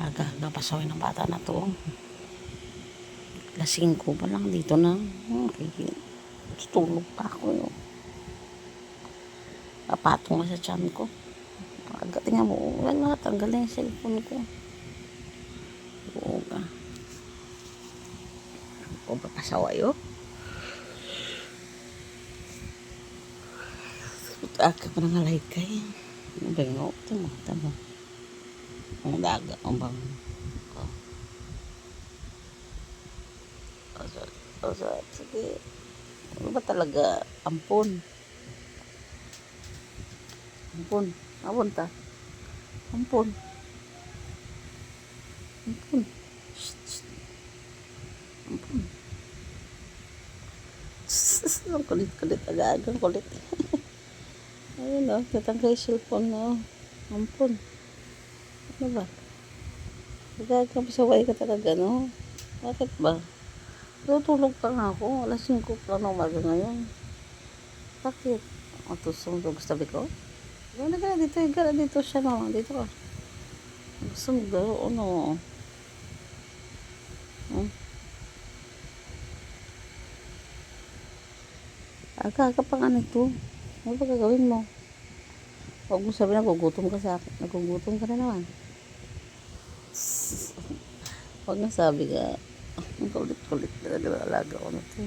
Aga-aga pasawin ng bata na to. Lasing ko pa lang dito na. Tutulog pa ako yun. Napatong na sa tiyan ko. Aga, tingnan mo. Wala, tanggal na yung cellphone ko. Oo ka. Ako ba pasaway oh? Aga pa nang alay kay. Ano ba yung tamo? Ang daga, ang bang. Sige. Ano ba talaga? Ampon. Ampon ta. Ampon. Shh. Ampon. Ang kulit. Aga-agang kulit. Ayun o, natanggal yung cellphone na. Ampon. Ano ba? Aga-agang pasaway ka talaga, no? Bakit ba? Tutulog pa nga ako. Alas 5 pa na umaga ngayon. Bakit? Ang tusong gusto ko? Gano'n ka dito. Gano'n dito siya no. Dito ka. Gusto mo gano'n. Ano? Aga-aga pa nga nito. Ano ba gagawin mo? Huwag mo sabihin nagugutom ka sa akin. Nagugutom ka na naman. Huwag na sabi ka. Ang kulit talaga ng alaga ko na ito.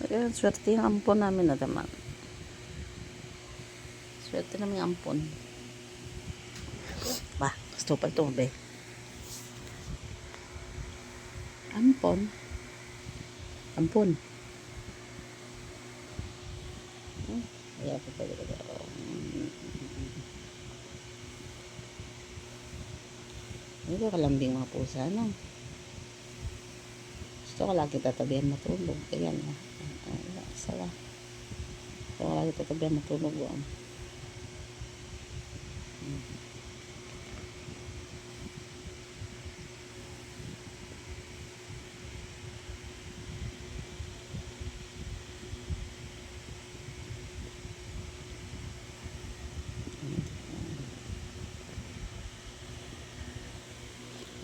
Ayan, swerte yung ampon namin na naman. Swerte namin yung ampon. Ba, gusto pa ito, be. Ampon. Kaya pa pwede ka daw. Hindi ka kalambing mga pusa, no? Gusto ko lagi tatabihan matulog. Ayan, sala. Gusto ko lagi tatabihan matulog.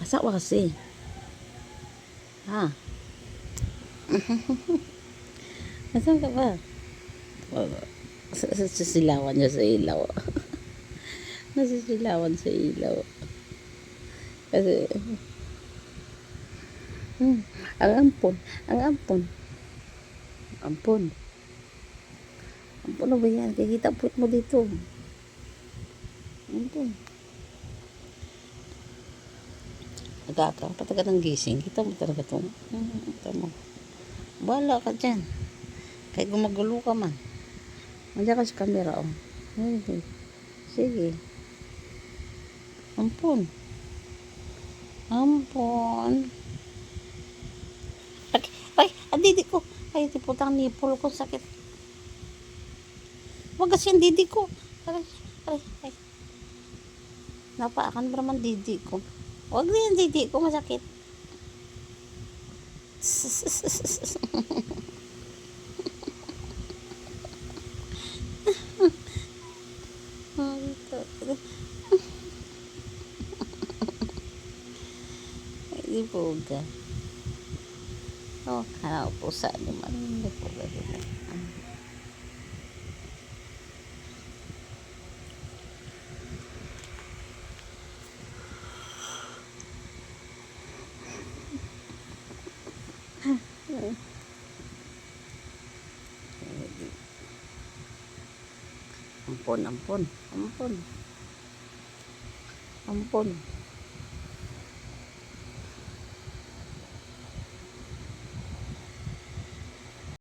Asawa kasi. Ha? Asan ka ba? Nasisilawan niya sa ilaw. Nasisilawan sa ilaw. Kasi, ang ampon. Ampon na ba yan? Kikita puwit mo dito. Ampon. Nagkakaw pa talaga ng gising. Kita mo talaga ito. Kita mo. Bahala ka dyan. Kahit gumagulo ka man. Nandiyan ka sa camera, oh. Sige. Ampon. Ay, ang didi ko. Ay, putang nipple ko. Sakit. Huwag kasi ang didi ko. Ay. Napaakan ba naman didi ko? Huwag na yung didi ko. Masakit. Hindi po ka. Oh, pusa naman. Hindi po ka dito. Ampon.